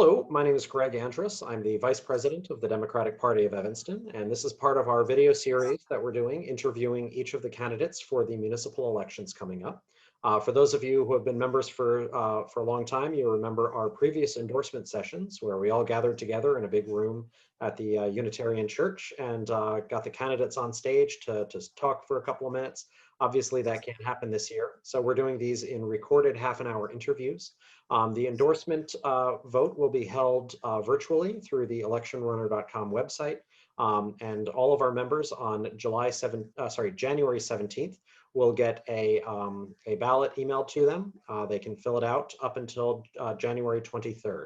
Hello, my name is Greg Andrus. I'm the Vice President of the Democratic Party of Evanston, and this is part of our video series that we're doing, interviewing each of the candidates for the municipal elections coming up. For those of you who have been members for a long time, you remember our previous endorsement sessions where we all gathered together in a big room at the Unitarian Church and got the candidates on stage to talk for a couple of minutes. Obviously, that can't happen this year, so we're doing these in recorded half-an-hour interviews. The endorsement vote will be held virtually through the electionrunner.com website, and all of our members on January 17th will get a ballot emailed to them. They can fill it out up until January 23rd.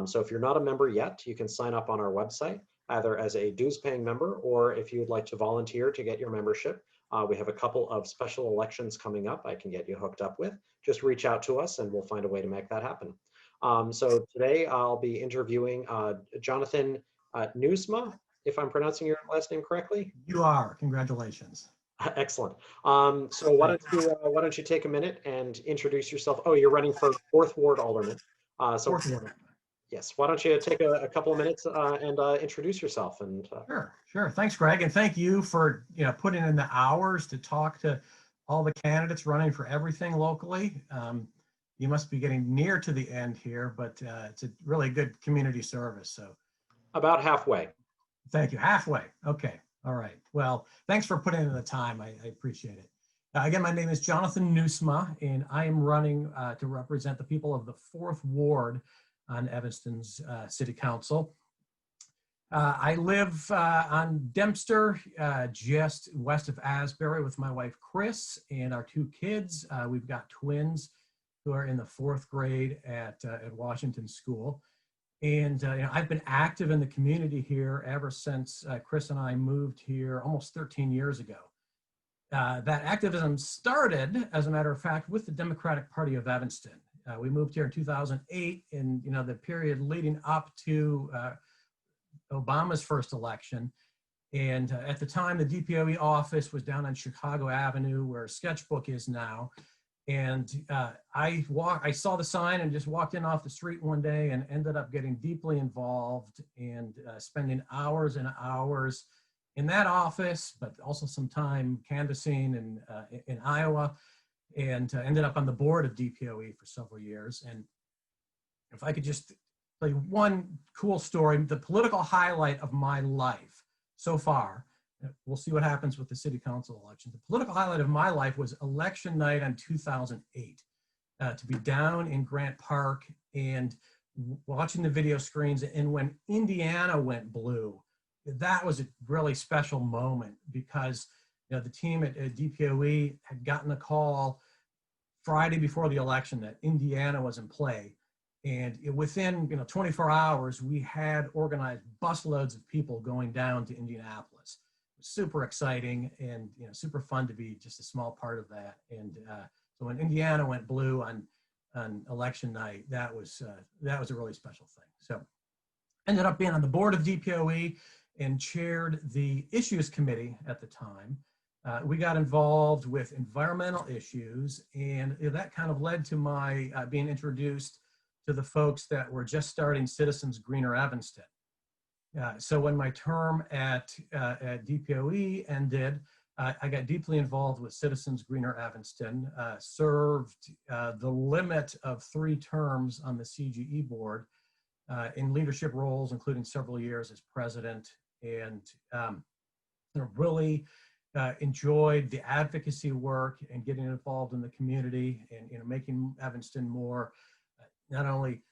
So if you're not a member yet, you can sign up on our website, either as a dues-paying member or if you would like to volunteer to get your membership. We have a couple of special elections coming up I can get you hooked up with. Just reach out to us and we'll find a way to make that happen. So today I'll be interviewing Jonathan Nieuwsma, if I'm pronouncing your last name correctly. You are. Congratulations. Excellent. So why don't you take a minute and introduce yourself? Oh, you're running for 4th Ward Alderman. Fourth Ward. Yes, why don't you take a couple of minutes and introduce yourself? And Sure. Thanks, Greg, and thank you for putting in the hours to talk to all the candidates running for everything locally. You must be getting near to the end here, but it's a really good community service. So about halfway. Thank you. Halfway. Okay. All right. Well, thanks for putting in the time. I appreciate it. Again, my name is Jonathan Nieuwsma, and I am running to represent the people of the 4th Ward on Evanston's City Council. I live on Dempster, just west of Asbury, with my wife, Chris, and our 2 kids. We've got twins who are in the 4th grade at Washington School. And I've been active in the community here ever since Chris and I moved here almost 13 years ago. That activism started, as a matter of fact, with the Democratic Party of Evanston. We moved here in 2008, in the period leading up to Obama's first election. And at the time, the DPOE office was down on Chicago Avenue, where Sketchbook is now. And I saw the sign and just walked in off the street one day and ended up getting deeply involved and spending hours and hours in that office, but also some time canvassing in Iowa, and ended up on the board of DPOE for several years. And if I could just tell you one cool story, the political highlight of my life so far, we'll see what happens with the city council election. The political highlight of my life was election night on 2008, to be down in Grant Park and watching the video screens. And when Indiana went blue, that was a really special moment because the team at DPOE had gotten a call Friday before the election that Indiana was in play. And within 24 hours, we had organized busloads of people going down to Indianapolis. It was super exciting and super fun to be just a small part of that. And so when Indiana went blue on election night, that was a really special thing. So ended up being on the board of DPOE and chaired the issues committee at the time. We got involved with environmental issues, and that kind of led to my being introduced to the folks that were just starting Citizens Greener Evanston. So when my term at DPOE ended, I got deeply involved with Citizens Greener Evanston, served the limit of 3 terms on the CGE board in leadership roles, including several years as president, and really enjoyed the advocacy work and getting involved in the community and making Evanston more not only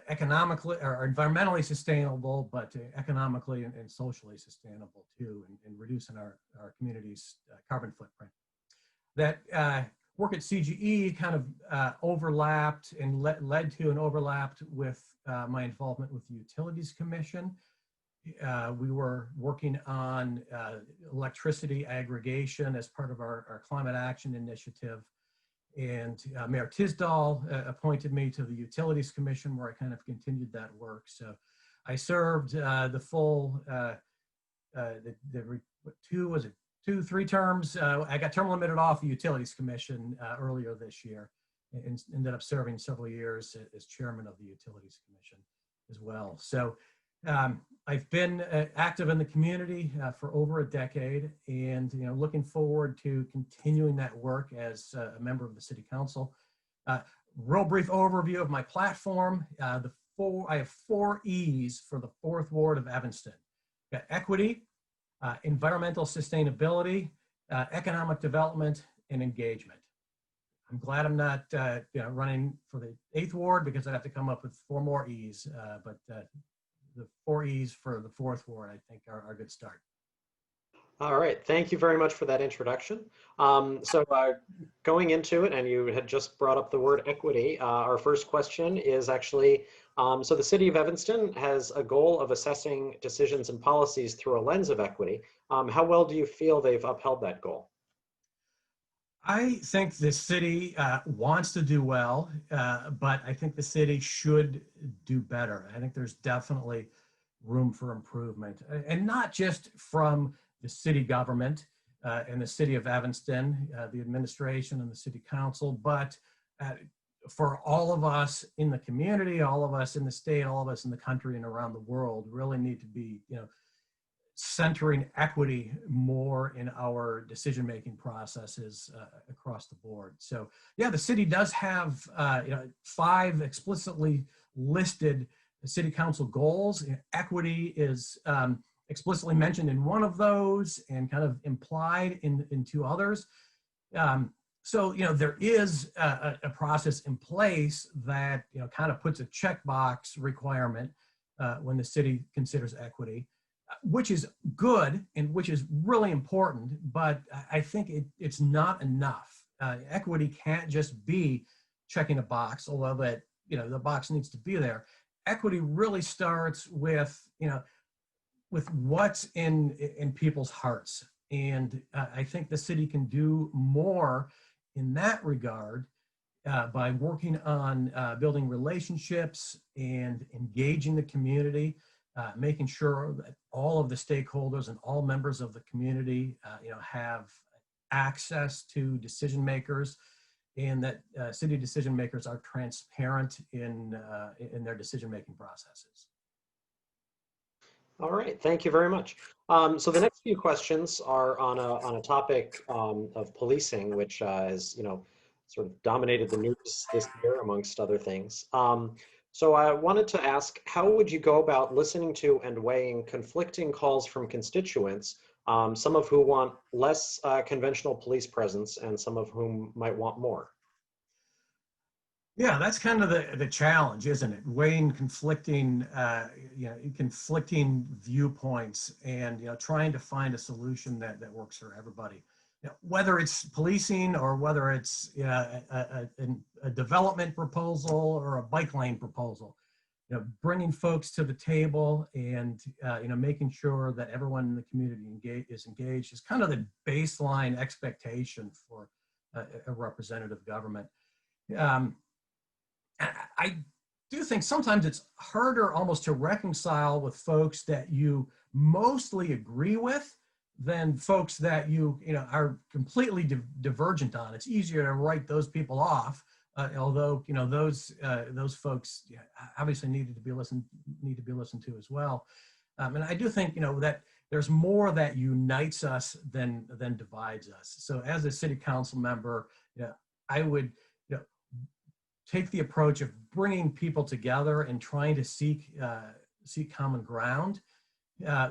economically or environmentally sustainable, but economically and socially sustainable too, and reducing our community's carbon footprint. That work at CGE kind of overlapped and led to and overlapped with my involvement with the Utilities Commission. We were working on electricity aggregation as part of our climate action initiative. And Mayor Tisdall appointed me to the Utilities Commission, where I kind of continued that work. So I served the full, 3 terms. I got term limited off the Utilities Commission earlier this year. and ended up serving several years as chairman of the Utilities Commission as well. So I've been active in the community for over a decade, and looking forward to continuing that work as a member of the City Council. Real brief overview of my platform. I have 4 E's for the 4th Ward of Evanston. Got equity, environmental sustainability, economic development, and engagement. I'm glad I'm not running for the 8th Ward, because I'd have to come up with 4 more E's, but the 4 E's for the 4th Ward, I think, are a good start. All right, thank you very much for that introduction. Going into it, and you had just brought up the word equity, our first question is actually, so the City of Evanston has a goal of assessing decisions and policies through a lens of equity. How well do you feel they've upheld that goal? I think the city wants to do well, but I think the city should do better. I think there's definitely room for improvement, and not just from the city government and the City of Evanston, the administration and the City Council, but for all of us in the community, all of us in the state, all of us in the country and around the world really need to be, centering equity more in our decision-making processes across the board. So yeah, the city does have 5 explicitly listed City Council goals. Equity is explicitly mentioned in one of those and kind of implied in 2 others. So there is a process in place that kind of puts a checkbox requirement when the city considers equity, which is good and which is really important, but I think it's not enough. Equity can't just be checking a box, although that the box needs to be there. Equity really starts with with what's in people's hearts, and I think the city can do more in that regard by working on building relationships and engaging the community. Making sure that all of the stakeholders and all members of the community, have access to decision makers, and that city decision makers are transparent in their decision-making processes. All right, thank you very much. So the next few questions are on a topic of policing, which has sort of dominated the news this year, amongst other things. So I wanted to ask, how would you go about listening to and weighing conflicting calls from constituents, some of who want less conventional police presence and some of whom might want more? Yeah, that's kind of the challenge, isn't it? Weighing conflicting, conflicting viewpoints, and trying to find a solution that works for everybody. Whether it's policing or whether it's a development proposal or a bike lane proposal, bringing folks to the table and making sure that everyone in the community is engaged is kind of the baseline expectation for a representative government. I do think sometimes it's harder almost to reconcile with folks that you mostly agree with than folks that you are completely divergent on. It's easier to write those people off, although those folks obviously need to be listened to as well. And I do think that there's more that unites us than divides us. So as a city council member, I would take the approach of bringing people together and trying to seek common ground.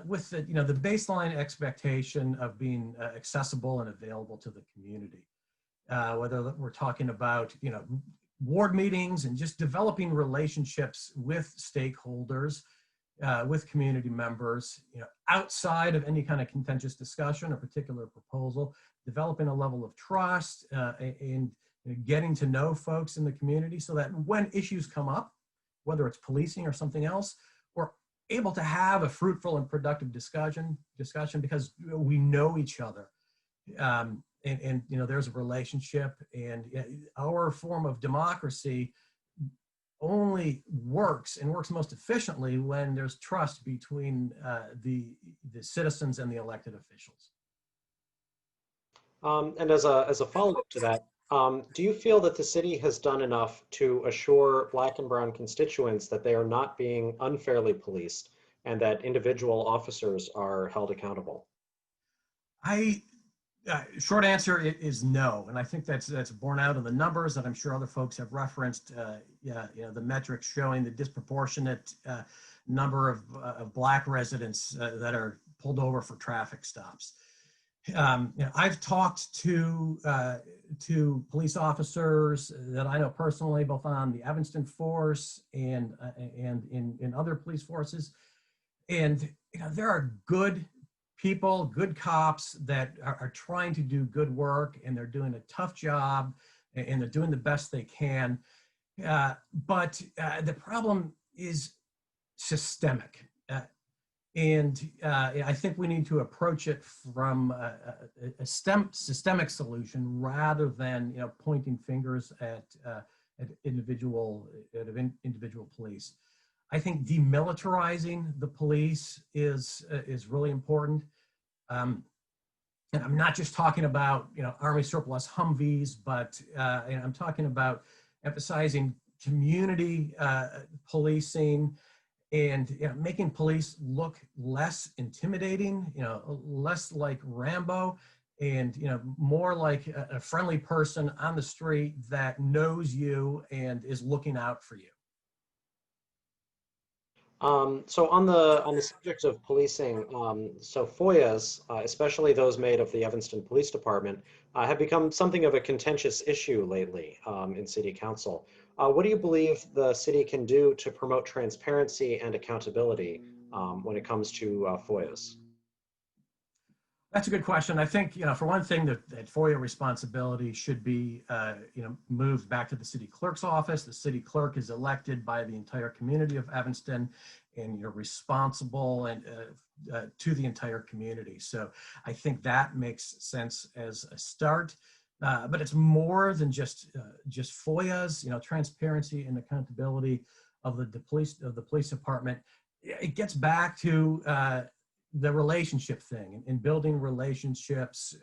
With the baseline expectation of being accessible and available to the community, whether we're talking about ward meetings and just developing relationships with stakeholders, with community members, outside of any kind of contentious discussion or particular proposal, developing a level of trust and getting to know folks in the community so that when issues come up, whether it's policing or something else, we're able to have a fruitful and productive discussion because we know each other, and there's a relationship, and our form of democracy only works most efficiently when there's trust between the citizens and the elected officials. And as a follow-up to that, Do you feel that the city has done enough to assure Black and Brown constituents that they are not being unfairly policed and that individual officers are held accountable? I Short answer is no, and I think that's borne out in the numbers that I'm sure other folks have referenced. Yeah, the metrics showing the disproportionate number of Black residents that are pulled over for traffic stops. I've talked to police officers that I know personally, both on the Evanston force and in other police forces, and there are good people, good cops that are trying to do good work, and they're doing a tough job, and they're doing the best they can. But the problem is systemic. I think we need to approach it from a systemic solution rather than pointing fingers at individual police. I think demilitarizing the police is really important. And I'm not just talking about Army surplus Humvees, but I'm talking about emphasizing community policing and making police look less intimidating, less like Rambo, and more like a friendly person on the street that knows you and is looking out for you. So on the subject of policing, so FOIAs, especially those made of the Evanston Police Department, have become something of a contentious issue lately in City Council. What do you believe the city can do to promote transparency and accountability when it comes to FOIAs? That's a good question. I think, for one thing, that FOIA responsibility should be, moved back to the city clerk's office. The city clerk is elected by the entire community of Evanston, and you're responsible and to the entire community. So I think that makes sense as a start. But it's more than just FOIAs. Transparency and accountability of the police department. It gets back to the relationship thing and building relationships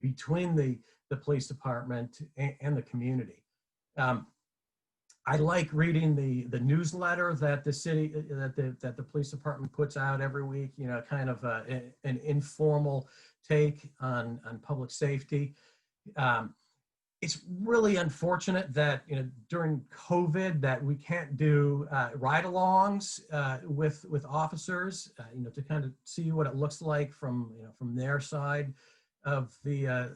between the police department and the community. I like reading the newsletter that the city, that the police department puts out every week, kind of an informal take on public safety. It's really unfortunate that during COVID that we can't do ride-alongs with officers, to kind of see what it looks like from their side of the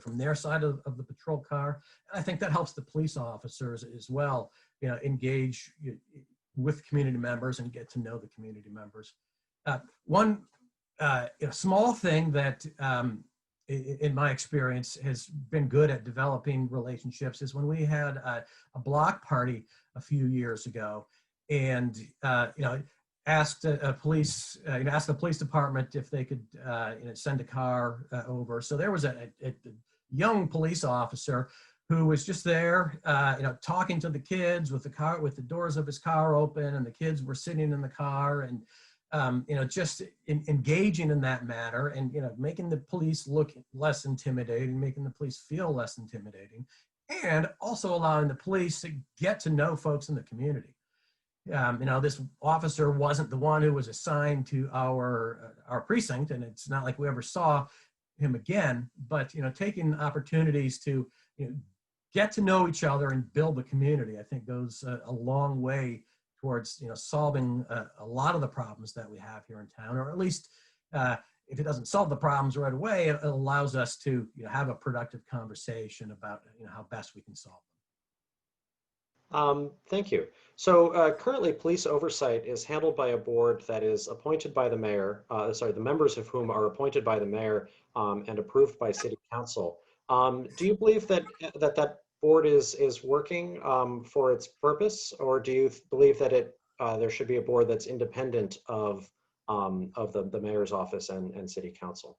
from their side of the patrol car. And I think that helps the police officers as well, engage with community members and get to know the community members. One small thing that in my experience has been good at developing relationships is when we had a block party a few years ago, and asked the police department if they could send a car over. So there was a young police officer who was just there, talking to the kids with the doors of his car open, and the kids were sitting in the car, and just engaging in that manner, and making the police look less intimidating, making the police feel less intimidating, and also allowing the police to get to know folks in the community. This officer wasn't the one who was assigned to our precinct, and it's not like we ever saw him again, but taking opportunities to get to know each other and build a community, I think goes a long way towards solving a lot of the problems that we have here in town, or at least if it doesn't solve the problems right away, it allows us to have a productive conversation about how best we can solve them. Thank you. So currently, police oversight is handled by a board that is appointed by the mayor, the members of whom are appointed by the mayor and approved by city council. Do you believe that that board is working for its purpose, or do you believe that there should be a board that's independent of the mayor's office and city council?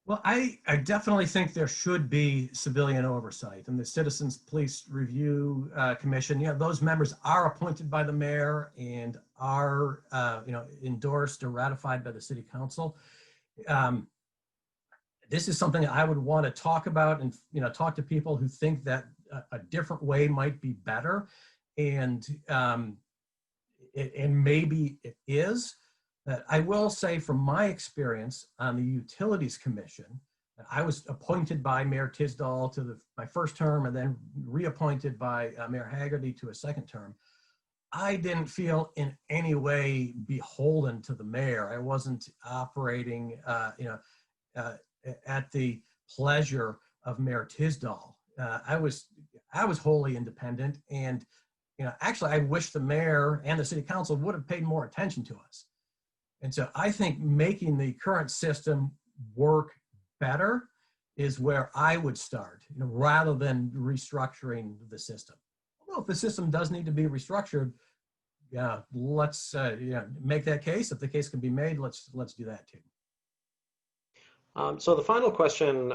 Well, I definitely think there should be civilian oversight, and the Citizens Police Review Commission, those members are appointed by the mayor and are, endorsed or ratified by the city council. this is something I would want to talk about and, talk to people who think that a different way might be better. And maybe it is. I will say from my experience on the Utilities Commission, I was appointed by Mayor Tisdall to my first term and then reappointed by Mayor Haggerty to a second term. I didn't feel in any way beholden to the mayor. I wasn't operating, at the pleasure of Mayor Tisdall. I was wholly independent, and actually, I wish the mayor and the city council would have paid more attention to us. And so I think making the current system work better is where I would start, rather than restructuring the system. Well, if the system does need to be restructured, let's make that case. If the case can be made, let's do that too. So the final question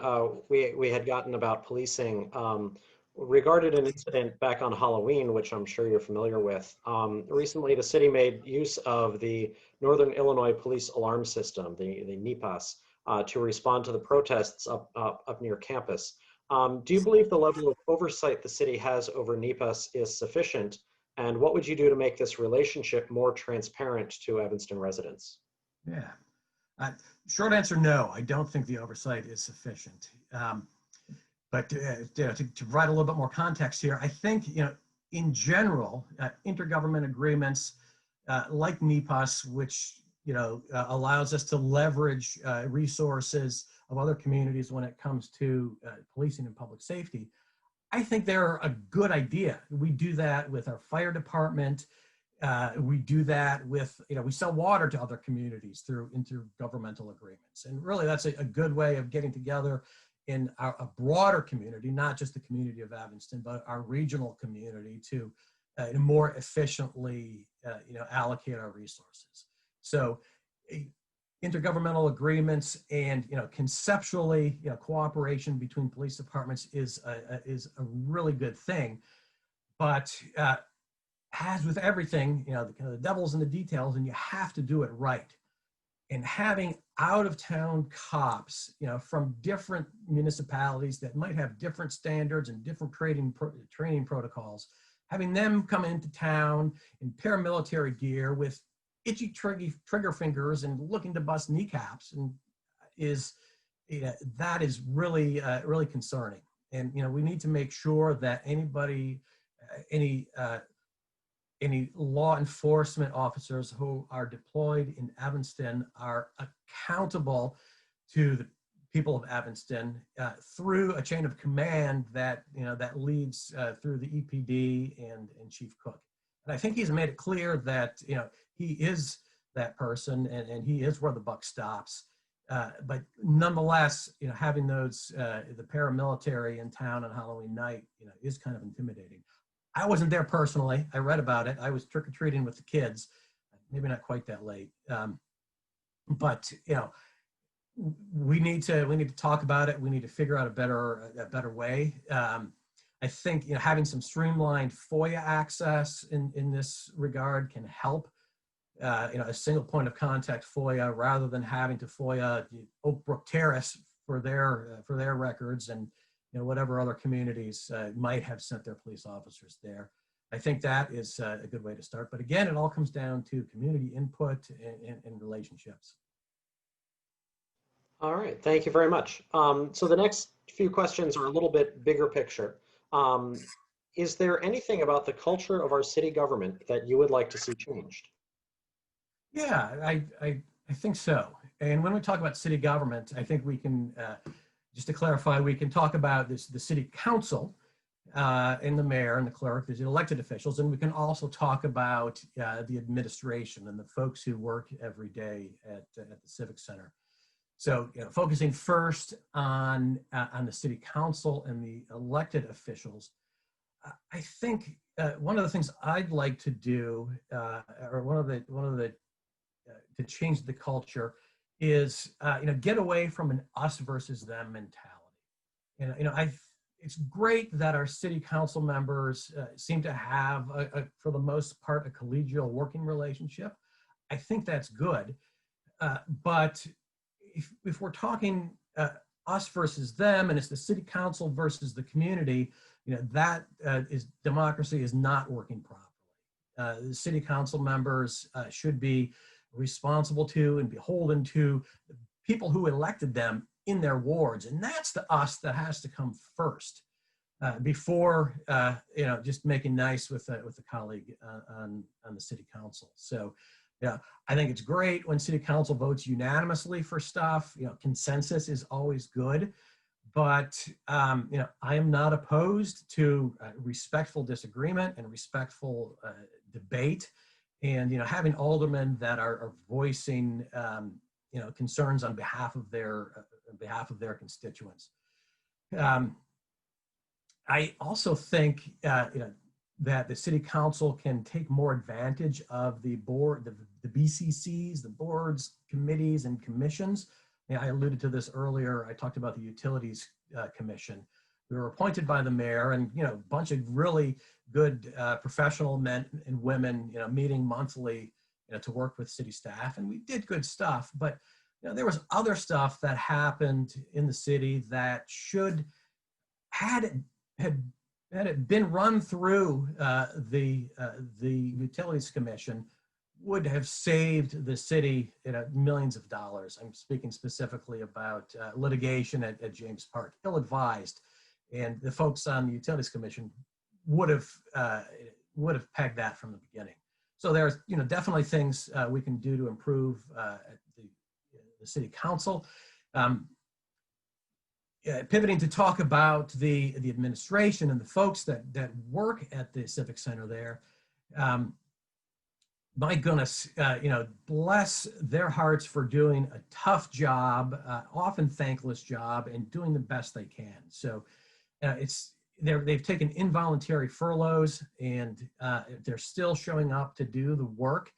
we had gotten about policing regarded an incident back on Halloween, which I'm sure you're familiar with. Recently, the city made use of the Northern Illinois Police Alarm System, the NIPAS, to respond to the protests up near campus. Do you believe the level of oversight the city has over NIPAS is sufficient? And what would you do to make this relationship more transparent to Evanston residents? Yeah. Short answer, no. I don't think the oversight is sufficient. But to provide a little bit more context here, I think, in general, intergovernment agreements like NIPAS, which, allows us to leverage resources of other communities when it comes to policing and public safety, I think they're a good idea. We do that with our fire department. We do that with, we sell water to other communities through intergovernmental agreements. And really, that's a good way of getting together in a broader community, not just the community of Evanston, but our regional community to more efficiently, allocate our resources. So intergovernmental agreements and, conceptually, cooperation between police departments is a really good thing. But as with everything, the devil's in the details, and you have to do it right. And having out-of-town cops, from different municipalities that might have different standards and different training protocols, having them come into town in paramilitary gear with itchy trigger fingers and looking to bust kneecaps, and that is really really concerning. And we need to make sure that any law enforcement officers who are deployed in Evanston are accountable to the people of Evanston through a chain of command that that leads through the EPD and Chief Cook. And I think he's made it clear that he is that person, and he is where the buck stops. But nonetheless, having those the paramilitary in town on Halloween night, is kind of intimidating. I wasn't there personally. I read about it. I was trick-or-treating with the kids, maybe not quite that late. But we need to talk about it. We need to figure out a better way. I think having some streamlined FOIA access in this regard can help. A single point of contact FOIA, rather than having to FOIA Oak Brook Terrace for their records and whatever other communities might have sent their police officers there. I think that is a good way to start. But again, it all comes down to community input and relationships. All right, thank you very much. So the next few questions are a little bit bigger picture. Is there anything about the culture of our city government that you would like to see changed? Yeah, I think so. And when we talk about city government, I think we can, just to clarify, we can talk about the city council and the mayor and the clerk, the elected officials, and we can also talk about the administration and the folks who work every day at the Civic Center. So, focusing first on the city council and the elected officials, I think one of the things I'd like to do, or one of the to change the culture, is get away from an us versus them mentality. It's great that our city council members seem to have, for the most part, a collegial working relationship. I think that's good, but if we're talking us versus them, and it's the city council versus the community, that is democracy is not working properly. The city council members should be responsible to and beholden to the people who elected them in their wards, and that's the us that has to come first before just making nice with a colleague on the city council. So yeah, I think it's great when city council votes unanimously for stuff. Consensus is always good, but I am not opposed to respectful disagreement and respectful debate, and having aldermen that are voicing concerns on behalf of their constituents. I also think that the city council can take more advantage of the board, the BCCs, the boards, committees, and commissions. I alluded to this earlier. I talked about the Utilities Commission. We were appointed by the mayor, and a bunch of really good professional men and women, meeting monthly, to work with city staff, and we did good stuff. But there was other stuff that happened in the city that had it been run through the Utilities Commission, would have saved the city millions of dollars. I'm speaking specifically about litigation at James Park, ill-advised, and the folks on the Utilities Commission would have pegged that from the beginning. So there's definitely things we can do to improve at the city council. Pivoting to talk about the administration and the folks that work at the Civic Center there, my goodness, bless their hearts for doing a tough job, often thankless job, and doing the best they can. So they've taken involuntary furloughs, and they're still showing up to do the work.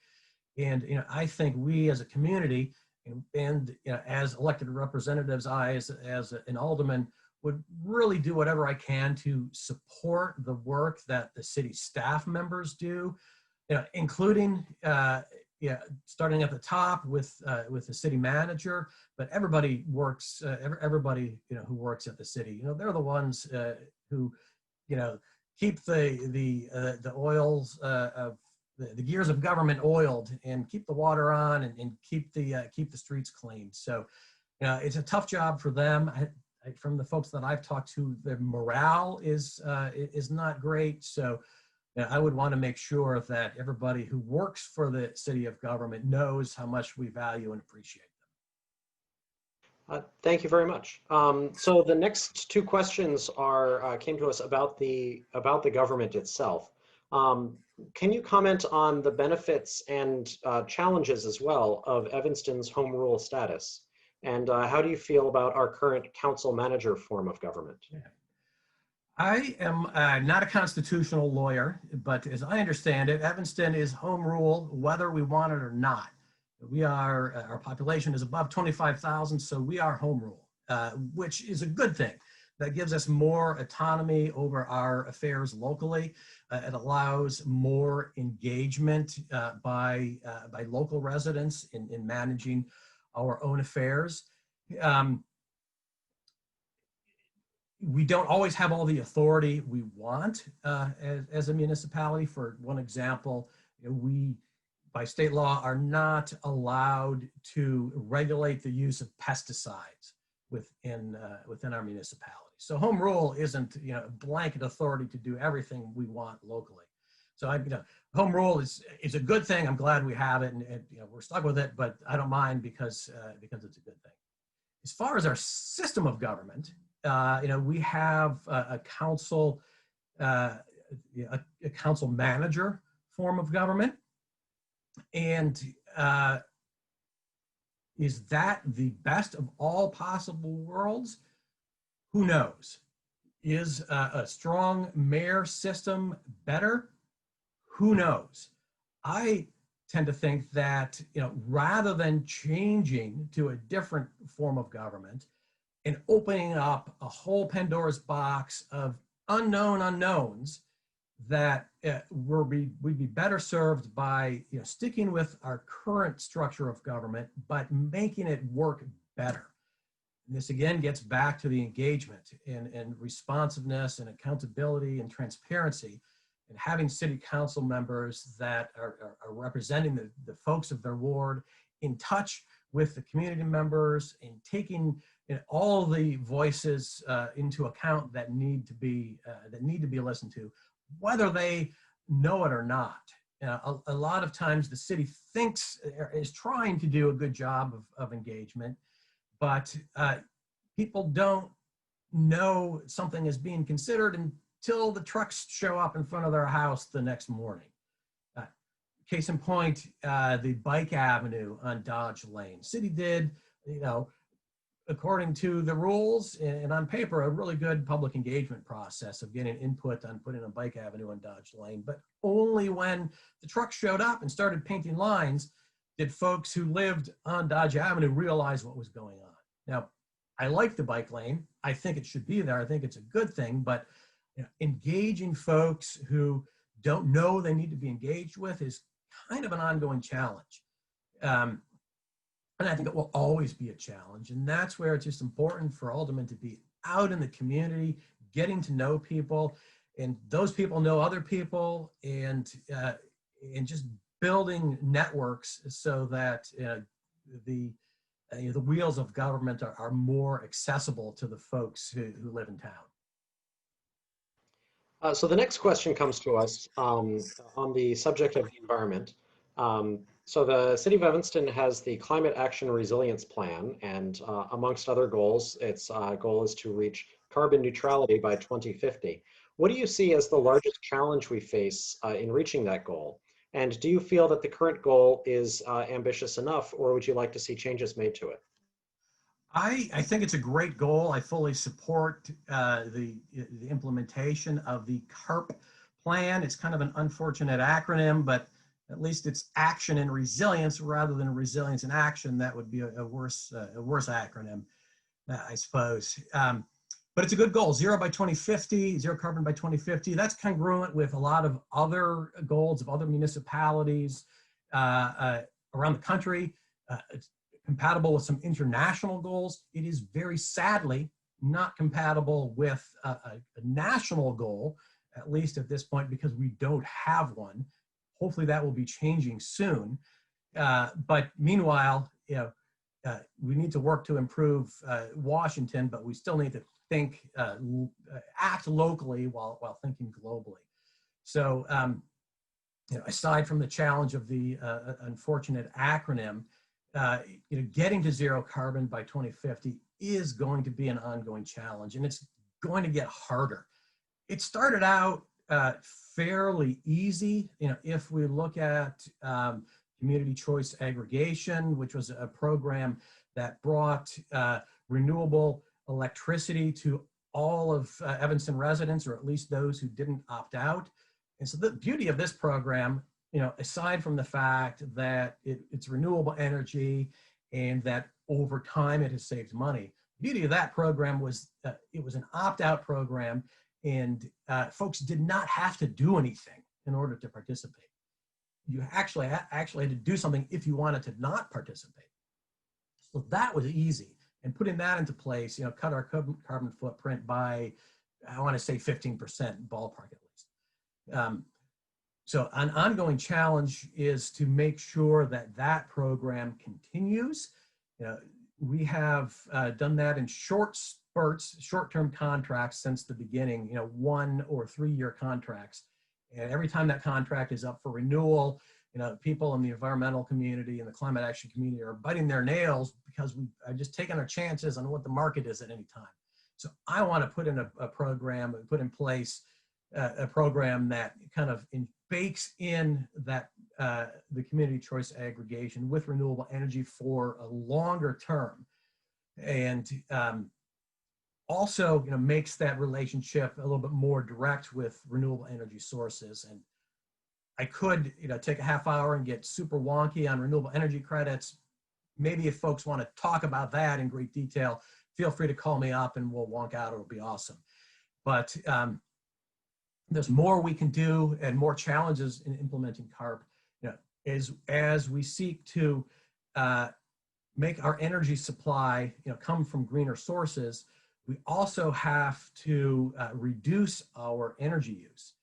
And I think we as a community, and as elected representatives, I as an alderman would really do whatever I can to support the work that the city staff members do, including starting at the top with the city manager, but everybody works. Everybody who works at the city, they're the ones who keep the oils of the gears of government oiled, and keep the water on, and keep the streets clean. So, it's a tough job for them. From the folks that I've talked to, their morale is not great. So, I would want to make sure that everybody who works for the city of government knows how much we value and appreciate them. Thank you very much. So the next two questions came to us about the government itself. Can you comment on the benefits and challenges as well of Evanston's home rule status? And how do you feel about our current council manager form of government? Yeah. I am not a constitutional lawyer, but as I understand it, Evanston is home rule whether we want it or not. Our population is above 25,000, so we are home rule, which is a good thing. That gives us more autonomy over our affairs locally. It allows more engagement by local residents in managing our own affairs. We don't always have all the authority we want as a municipality. For one example, we, by state law, are not allowed to regulate the use of pesticides within our municipality. So home rule isn't a blanket authority to do everything we want locally. So home rule is a good thing. I'm glad we have it, and we're stuck with it. But I don't mind because it's a good thing. As far as our system of government, we have a council manager form of government, and is that the best of all possible worlds? Who knows? Is a strong mayor system better? Who knows? I tend to think that rather than changing to a different form of government and opening up a whole Pandora's box of unknown unknowns, that we'd be better served by sticking with our current structure of government, but making it work better. And this again gets back to the engagement and responsiveness and accountability and transparency, and having city council members that are representing the folks of their ward, in touch with the community members, and taking all the voices into account that need to be listened to, whether they know it or not. A lot of times the city is trying to do a good job of engagement, but people don't know something is being considered until the trucks show up in front of their house the next morning. Case in point, the bike avenue on Dodge Lane. City did, according to the rules and on paper, a really good public engagement process of getting input on putting a bike avenue on Dodge Lane. But only when the truck showed up and started painting lines did folks who lived on Dodge Avenue realize what was going on. Now, I like the bike lane. I think it should be there. I think it's a good thing, but engaging folks who don't know they need to be engaged with is kind of an ongoing challenge. And I think it will always be a challenge. And that's where it's just important for aldermen to be out in the community, getting to know people, and those people know other people, and just building networks so that the wheels of government are more accessible to the folks who live in town. So the next question comes to us on the subject of the environment. So the City of Evanston has the Climate Action Resilience Plan, and amongst other goals, its goal is to reach carbon neutrality by 2050. What do you see as the largest challenge we face in reaching that goal? And do you feel that the current goal is ambitious enough, or would you like to see changes made to it? I think it's a great goal. I fully support the implementation of the CARP plan. It's kind of an unfortunate acronym, but at least it's action and resilience rather than resilience and action. That would be a worse acronym, I suppose. But it's a good goal. Zero by 2050, zero carbon by 2050. That's congruent with a lot of other goals of other municipalities around the country. It's compatible with some international goals. It is very sadly not compatible with a national goal, at least at this point, because we don't have one. Hopefully that will be changing soon. But meanwhile, we need to work to improve Washington, but we still need to act locally while thinking globally. So aside from the challenge of the unfortunate acronym, getting to zero carbon by 2050 is going to be an ongoing challenge, and it's going to get harder. It started out fairly easy. If we look at community choice aggregation, which was a program that brought renewable electricity to all of Evanston residents, or at least those who didn't opt out. And so the beauty of this program, aside from the fact that it's renewable energy and that over time it has saved money, the beauty of that program was it was an opt-out program, and folks did not have to do anything in order to participate. You actually had to do something if you wanted to not participate. So that was easy. And putting that into place, cut our carbon footprint by, I want to say 15%, ballpark at least. So an ongoing challenge is to make sure that that program continues. We have done that in short spurts, short-term contracts since the beginning, 1 or 3 year contracts. And every time that contract is up for renewal, people in the environmental community and the climate action community are biting their nails because we are just taking our chances on what the market is at any time. So I want to put in a program, put in place a program that kind of bakes in that the community choice aggregation with renewable energy for a longer term, and also makes that relationship a little bit more direct with renewable energy sources. And I could take a half hour and get super wonky on renewable energy credits. Maybe if folks want to talk about that in great detail, feel free to call me up and we'll wonk out. It'll be awesome. But there's more we can do and more challenges in implementing CARP. As we seek to make our energy supply, come from greener sources, we also have to reduce our energy use.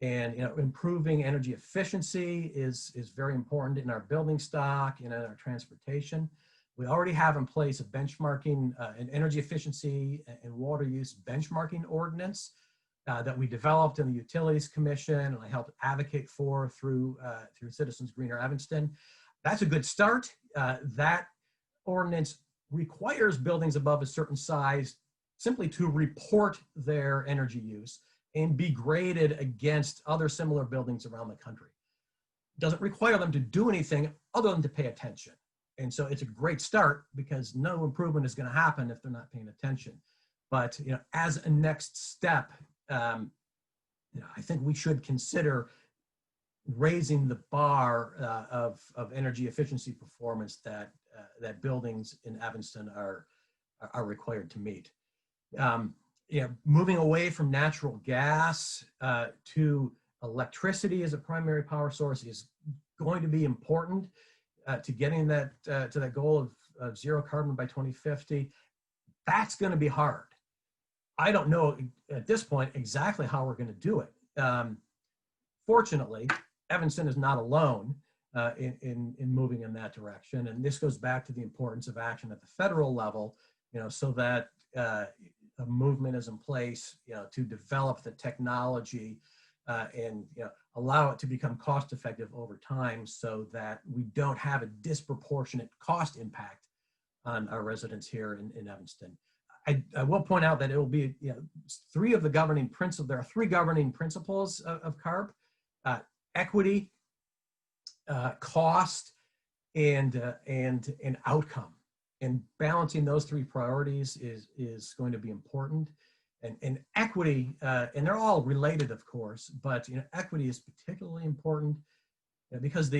And improving energy efficiency is very important in our building stock and in our transportation. We already have in place a benchmarking, an energy efficiency and water use benchmarking ordinance that we developed in the Utilities Commission, and I helped advocate for through Citizens Greener Evanston. That's a good start. That ordinance requires buildings above a certain size simply to report their energy use and be graded against other similar buildings around the country. It doesn't require them to do anything other than to pay attention. And so it's a great start because no improvement is going to happen if they're not paying attention. But as a next step, I think we should consider raising the bar of energy efficiency performance that buildings in Evanston are required to meet. Moving away from natural gas to electricity as a primary power source is going to be important to getting that to that goal of zero carbon by 2050. That's going to be hard. I don't know at this point exactly how we're going to do it. Fortunately, Evanston is not alone in moving in that direction, and this goes back to the importance of action at the federal level, so that a movement is in place, to develop the technology and allow it to become cost effective over time, so that we don't have a disproportionate cost impact on our residents here in Evanston. I will point out that it will be three of the governing principles. There are three governing principles of CARB: equity, cost, and outcome. And balancing those three priorities is going to be important. And equity, and they're all related, of course, but equity is particularly important because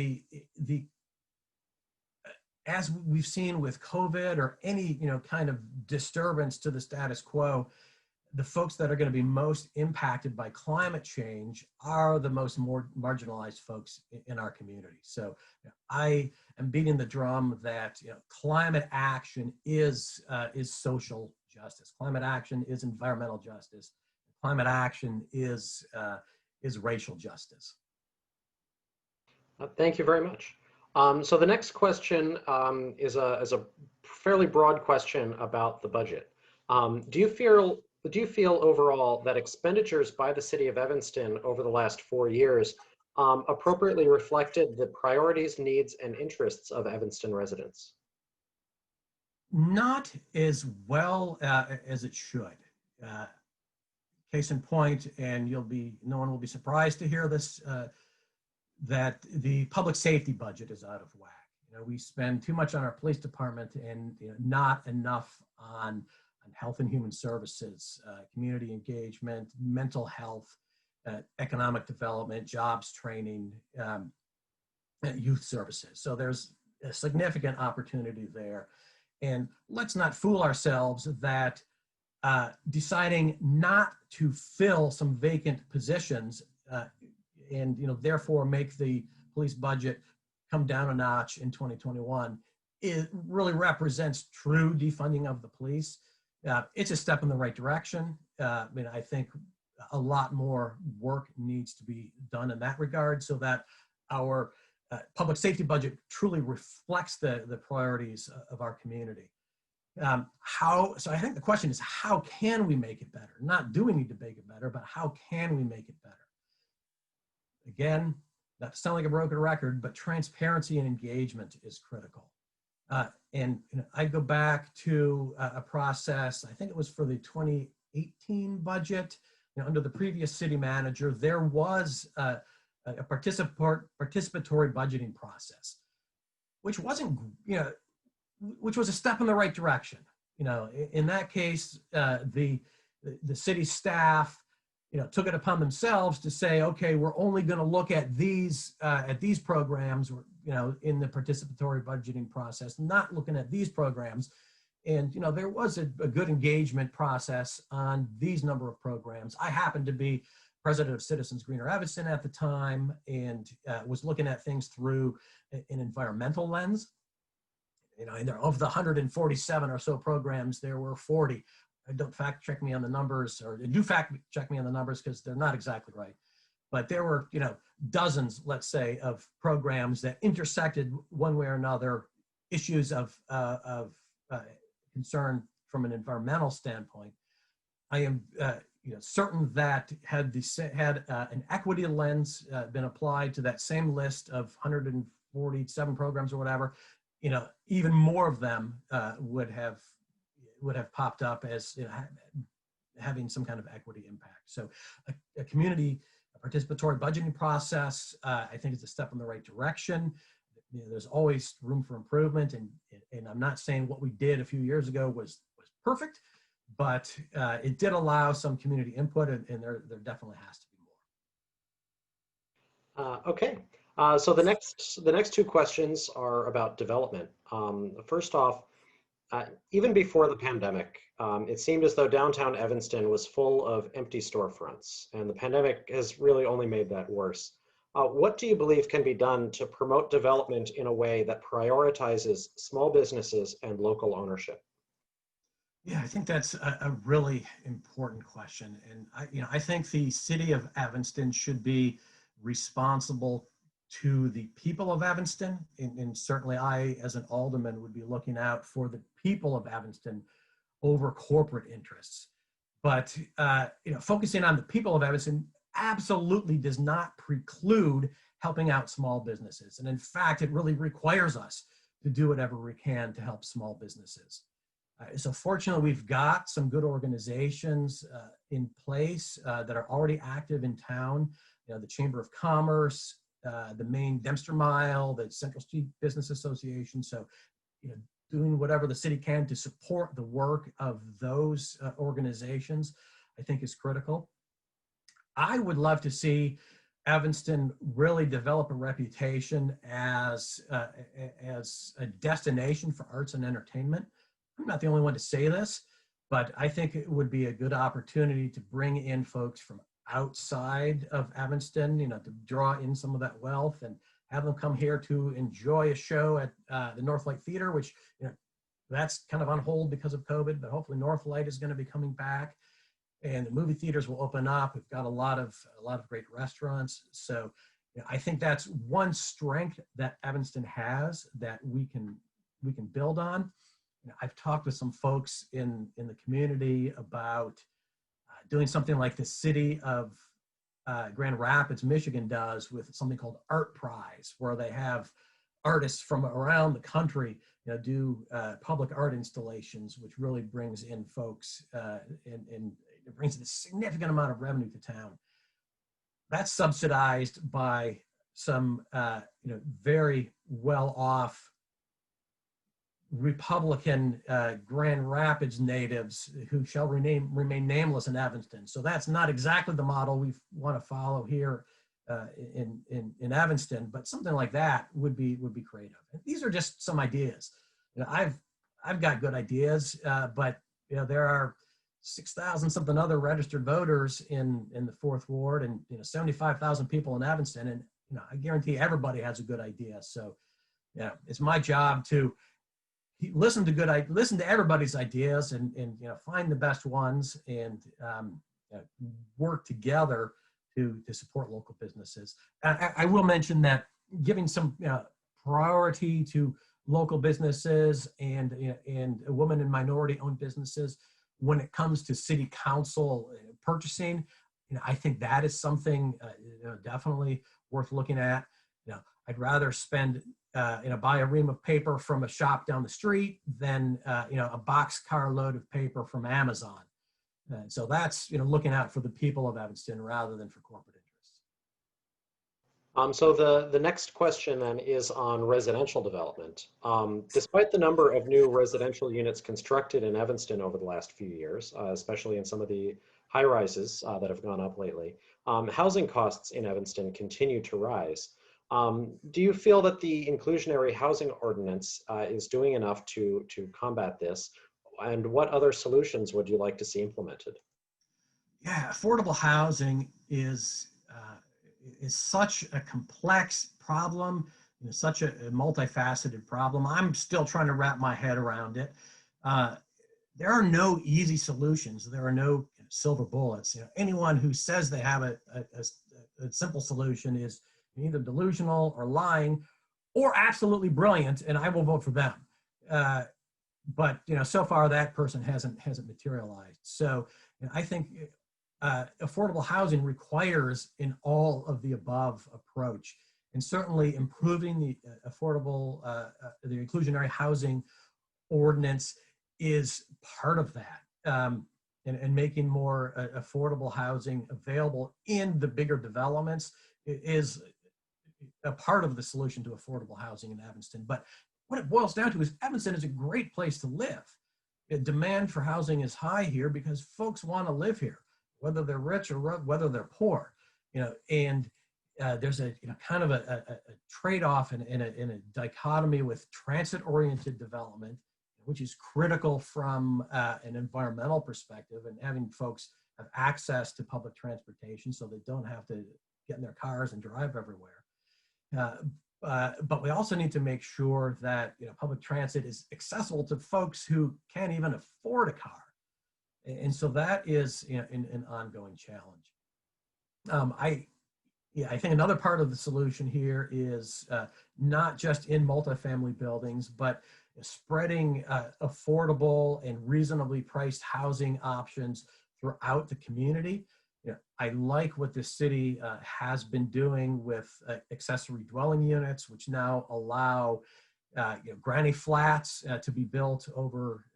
as we've seen with COVID or any kind of disturbance to the status quo, the folks that are going to be most impacted by climate change are the most marginalized folks in our community. So I am beating the drum that climate action is social justice. Climate action is environmental justice. Climate action is racial justice. Thank you very much. So the next question is a fairly broad question about the budget. Do you feel overall that expenditures by the city of Evanston over the last 4 years appropriately reflected the priorities, needs, and interests of Evanston residents? Not as well as it should. Case in point, and no one will be surprised to hear this, that the public safety budget is out of whack. We spend too much on our police department and not enough on health and human services, community engagement, mental health, economic development, jobs training, youth services. So there's a significant opportunity there. And let's not fool ourselves that deciding not to fill some vacant positions and therefore make the police budget come down a notch in 2021, it really represents true defunding of the police. It's a step in the right direction. I think a lot more work needs to be done in that regard so that our public safety budget truly reflects the priorities of our community. So I think the question is, how can we make it better? Not do we need to make it better, but how can we make it better? Again, not to sound like a broken record, but transparency and engagement is critical. And I go back to a process, I think it was for the 2018 budget, under the previous city manager, there was a participatory budgeting process, which wasn't, which was a step in the right direction. In that case, the city staff, took it upon themselves to say, okay, we're only going to look at these programs, in the participatory budgeting process, not looking at these programs. And, there was a good engagement process on these number of programs. I happened to be president of Citizens Greener Evanston at the time and was looking at things through an environmental lens. and of the 147 or so programs, there were 40. Don't fact check me on the numbers, or do fact check me on the numbers because they're not exactly right. But there were, dozens, let's say, of programs that intersected one way or another issues of concern from an environmental standpoint. I am certain that had an equity lens been applied to that same list of 147 programs or whatever, even more of them would have popped up as having some kind of equity impact. So a community participatory budgeting process, I think, is a step in the right direction. There's always room for improvement, and I'm not saying what we did a few years ago was perfect, but it did allow some community input, and there definitely has to be more. Okay. So the next two questions are about development. First off, even before the pandemic, it seemed as though downtown Evanston was full of empty storefronts, and the pandemic has really only made that worse. What do you believe can be done to promote development in a way that prioritizes small businesses and local ownership? Yeah, I think that's a really important question. And I think the city of Evanston should be responsible to the people of Evanston. And certainly I, as an alderman, would be looking out for the people of Evanston over corporate interests. But focusing on the people of Evanston absolutely does not preclude helping out small businesses. And in fact, it really requires us to do whatever we can to help small businesses. So fortunately, we've got some good organizations in place that are already active in town. The Chamber of Commerce, the Maine Dempster Mile, the Central Street Business Association. So, doing whatever the city can to support the work of those organizations, I think, is critical. I would love to see Evanston really develop a reputation as a destination for arts and entertainment. I'm not the only one to say this, but I think it would be a good opportunity to bring in folks from outside of Evanston, to draw in some of that wealth and have them come here to enjoy a show at the Northlight Theater, which, that's kind of on hold because of COVID, but hopefully Northlight is going to be coming back, and the movie theaters will open up. We've got a lot of great restaurants. So I think that's one strength that Evanston has that we can build on. I've talked with some folks in the community about doing something like the city of Grand Rapids, Michigan does with something called Art Prize, where they have artists from around the country do public art installations, which really brings in folks and it brings in a significant amount of revenue to town. That's subsidized by some very well-off Republican Grand Rapids natives who shall remain nameless in Evanston. So that's not exactly the model we want to follow here in Evanston, but something like that would be creative. And these are just some ideas. I've got good ideas, but there are 6,000 something other registered voters in the fourth ward, and 75,000 people in Evanston, and I guarantee everybody has a good idea. So it's my job to listen to everybody's ideas and find the best ones and work together to support local businesses. I will mention that giving some priority to local businesses and women and minority owned businesses when it comes to city council purchasing, I think that is something definitely worth looking at. I'd rather spend buy a ream of paper from a shop down the street than a boxcar load of paper from Amazon. So that's looking out for the people of Evanston rather than for corporate interests. So the next question then is on residential development. Despite the number of new residential units constructed in Evanston over the last few years, especially in some of the high rises that have gone up lately, housing costs in Evanston continue to rise. Do you feel that the inclusionary housing ordinance is doing enough to combat this? And what other solutions would you like to see implemented? Yeah, affordable housing is such a complex problem such a multifaceted problem. I'm still trying to wrap my head around it. There are no easy solutions. There are no silver bullets. Anyone who says they have a simple solution is either delusional or lying or absolutely brilliant, and I will vote for them. But so far that person hasn't materialized. So I think affordable housing requires an all of the above approach, and certainly improving the affordable, the inclusionary housing ordinance is part of that, and making more affordable housing available in the bigger developments is a part of the solution to affordable housing in Evanston. But what it boils down to is Evanston is a great place to live. The demand for housing is high here because folks want to live here, whether they're rich or whether they're poor. And there's a kind of a trade-off in a dichotomy with transit-oriented development, which is critical from an environmental perspective, and having folks have access to public transportation so they don't have to get in their cars and drive everywhere. But we also need to make sure that public transit is accessible to folks who can't even afford a car, and so that is an ongoing challenge. I think another part of the solution here is not just in multifamily buildings, but spreading affordable and reasonably priced housing options throughout the community. I like what the city has been doing with accessory dwelling units, which now allow granny flats to be built over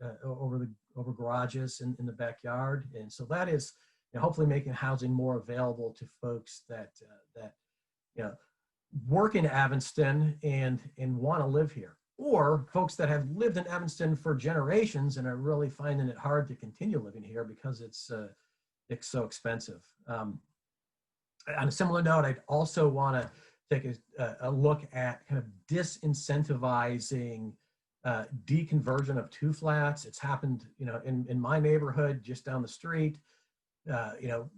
garages in the backyard, and so that is hopefully making housing more available to folks that work in Evanston and want to live here, or folks that have lived in Evanston for generations and are really finding it hard to continue living here because it's so expensive. On a similar note, I'd also want to take a look at kind of disincentivizing deconversion of two flats. It's happened, in my neighborhood just down the street,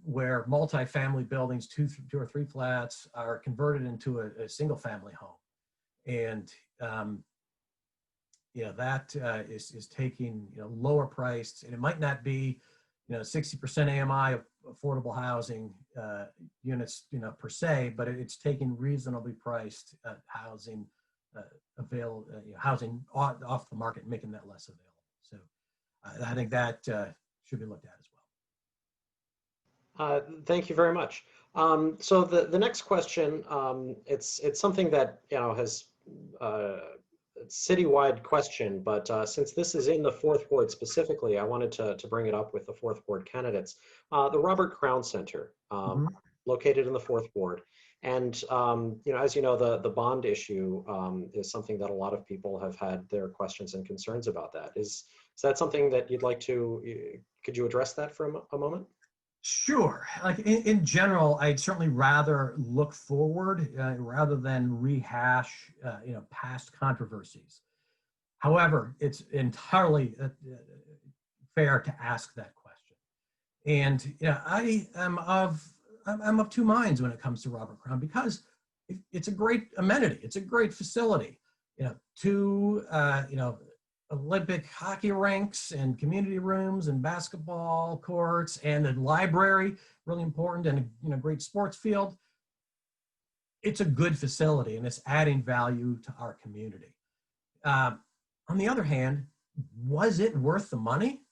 where multifamily buildings, two or three flats, are converted into a single family home. And that is taking lower priced, and it might not be 60% AMI affordable housing units per se, but it's taking reasonably priced housing housing off the market and making that less available. So I think that should be looked at as well. Thank you very much. So the next question, it's something that has citywide question, but since this is in the fourth ward specifically, I wanted to bring it up with the fourth ward candidates. The Robert Crown Center, located in the fourth ward, and as you know, the bond issue is something that a lot of people have had their questions and concerns about. That is that something that you'd like to? Could you address that for a moment? Sure. Like in general, I'd certainly rather look forward rather than rehash, past controversies. However, it's entirely fair to ask that question. And I'm of two minds when it comes to Robert Crown, because it's a great amenity. It's a great facility. Two Olympic hockey rinks and community rooms and basketball courts and a library, really important, and a great sports field. It's a good facility and it's adding value to our community. On the other hand, was it worth the money?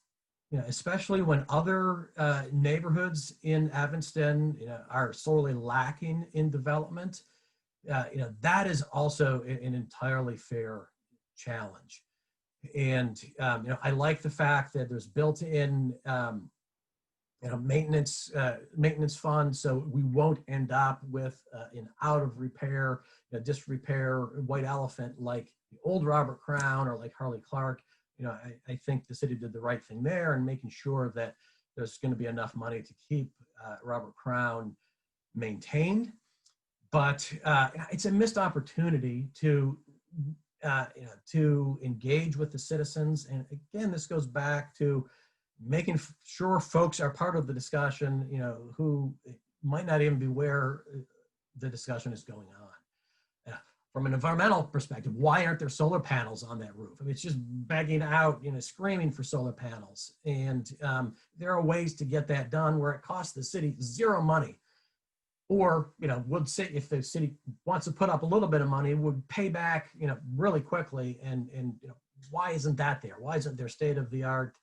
Especially when other neighborhoods in Evanston are sorely lacking in development. That is also an entirely fair challenge. And I like the fact that there's built-in maintenance fund, so we won't end up with an out of repair, disrepair white elephant like the old Robert Crown or like Harley Clark. I think the city did the right thing there, and making sure that there's going to be enough money to keep Robert Crown maintained. But it's a missed opportunity to engage with the citizens. And again, this goes back to making sure folks are part of the discussion, who might not even be where the discussion is going on. from an environmental perspective, why aren't there solar panels on that roof? I mean, it's just begging out, screaming for solar panels. And there are ways to get that done where it costs the city zero money. Or, would say if the city wants to put up a little bit of money, would pay back, really quickly. And why isn't that there? Why isn't there state-of-the-art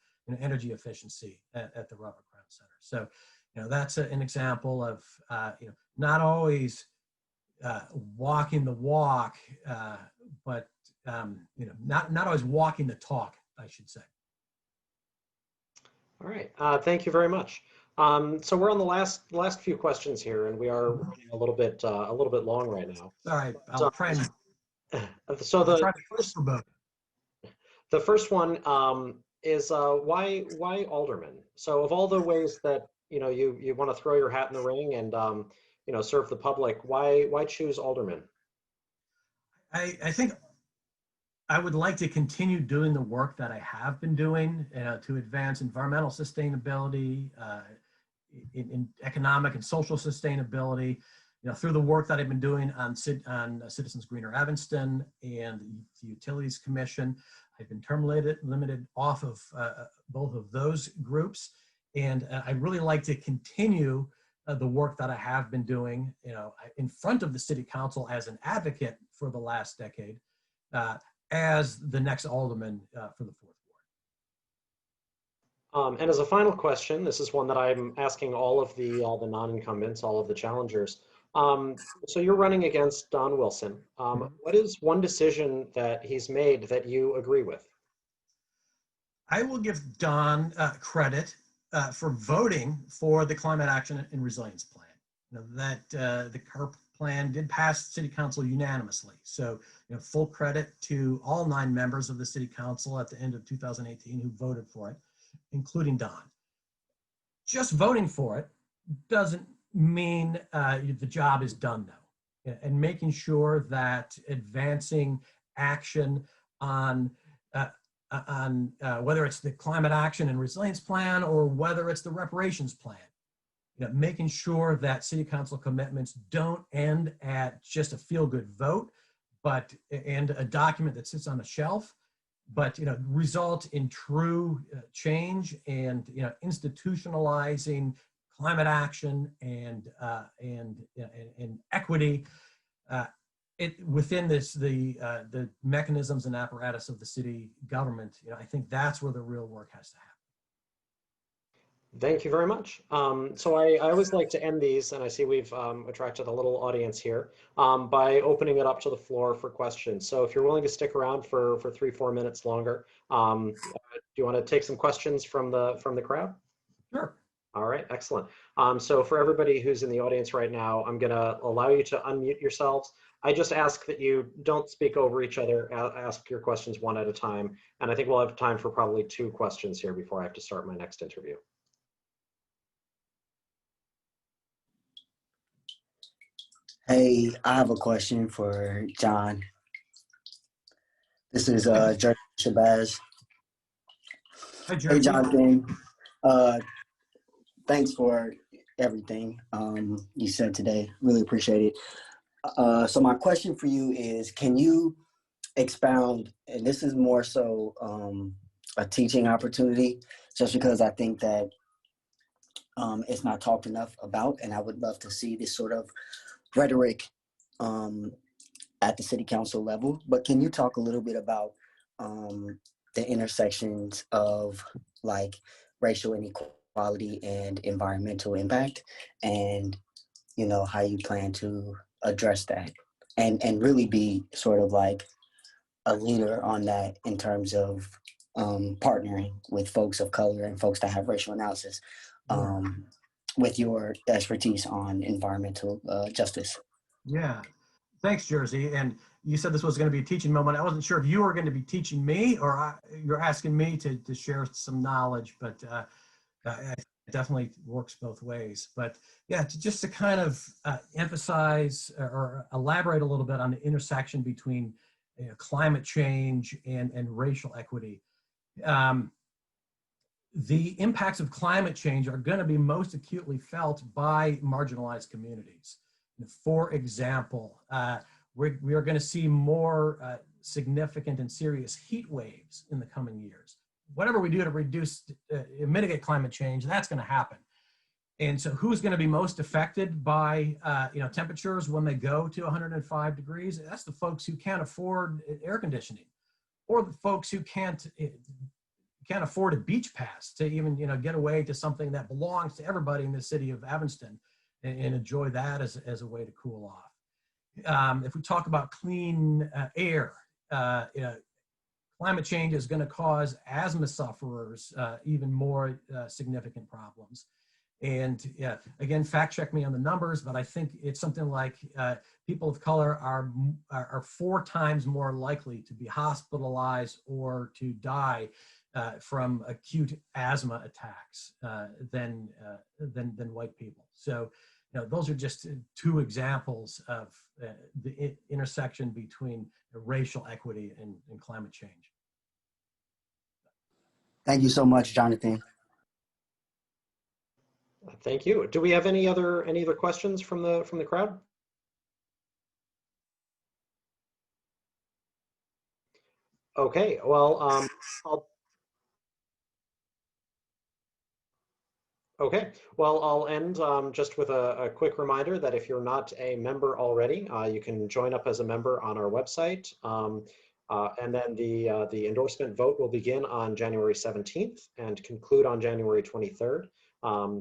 energy efficiency at the Robert Crown Center? So, that's an example of, not always walking the walk, but not always walking the talk, I should say. All right, thank you very much. So we're on the last few questions here, and we are running a little bit long right now. All right, I'll try and so the first one is why alderman? So of all the ways that you want to throw your hat in the ring and serve the public, why choose alderman? I think I would like to continue doing the work that I have been doing to advance environmental sustainability, in economic and social sustainability, through the work that I've been doing on Citizens Greener Evanston and the Utilities Commission. I've been term limited off of both of those groups. And I'd really like to continue the work that I have been doing, in front of the City Council as an advocate for the last decade, as the next alderman for the Fourth Ward. And as a final question, this is one that I'm asking all of the non-incumbents, all of the challengers. So you're running against Don Wilson. What is one decision that he's made that you agree with? I will give Don credit for voting for the Climate Action and Resilience Plan. That the CARP plan did pass City Council unanimously. So, full credit to all 9 members of the City Council at the end of 2018 who voted for it, including Don. Just voting for it doesn't mean the job is done, though. And making sure that advancing action on whether it's the Climate Action and Resilience Plan or whether it's the reparations plan, making sure that City Council commitments don't end at just a feel-good vote, and a document that sits on a shelf, but result in true change and institutionalizing climate action and equity within the mechanisms and apparatus of the city government. I think that's where the real work has to happen. Thank you very much. So I always like to end these, and I see we've attracted a little audience here, by opening it up to the floor for questions. So if you're willing to stick around for 3-4 minutes longer, do you want to take some questions from the crowd? Sure. All right, excellent. So for everybody who's in the audience right now, I'm going to allow you to unmute yourselves. I just ask that you don't speak over each other, ask your questions one at a time. And I think we'll have time for probably 2 questions here before I have to start my next interview. Hey, I have a question for John. This is Jerry Shabazz. Hi, Jerry. Hey, Jonathan. Thanks for everything you said today. Really appreciate it. So my question for you is, can you expound, and this is more so a teaching opportunity, just because I think that it's not talked enough about, and I would love to see this sort of rhetoric at the city council level. But can you talk a little bit about the intersections of like racial inequality and environmental impact, and how you plan to address that, and really be sort of like a leader on that in terms of partnering with folks of color and folks that have racial analysis with your expertise on environmental justice. Yeah, thanks, Jersey. And you said this was going to be a teaching moment. I wasn't sure if you were going to be teaching me or you're asking me to share some knowledge, but it definitely works both ways. But yeah, just to kind of emphasize or elaborate a little bit on the intersection between climate change and racial equity. The impacts of climate change are going to be most acutely felt by marginalized communities. For example, we are going to see more significant and serious heat waves in the coming years. Whatever we do to reduce, mitigate climate change, that's going to happen. And so who's going to be most affected by temperatures when they go to 105 degrees? That's the folks who can't afford air conditioning, or the folks who can't afford a beach pass to even get away to something that belongs to everybody in the city of Evanston and enjoy that as a way to cool off. If we talk about clean air, climate change is going to cause asthma sufferers even more significant problems. And again, fact check me on the numbers, but I think it's something like people of color are 4 times more likely to be hospitalized or to die from acute asthma attacks than white people. So, those are just 2 examples of the intersection between racial equity and climate change. Thank you so much, Jonathan. Thank you. Do we have any other questions from the crowd? Okay, well, I'll end just with a quick reminder that if you're not a member already, you can join up as a member on our website. And then the endorsement vote will begin on January 17th and conclude on January 23rd.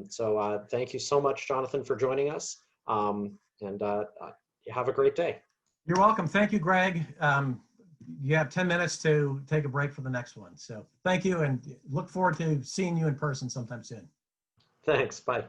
So thank you so much, Jonathan, for joining us. And have a great day. You're welcome. Thank you, Greg. You have 10 minutes to take a break for the next one. So thank you, and look forward to seeing you in person sometime soon. Thanks. Bye.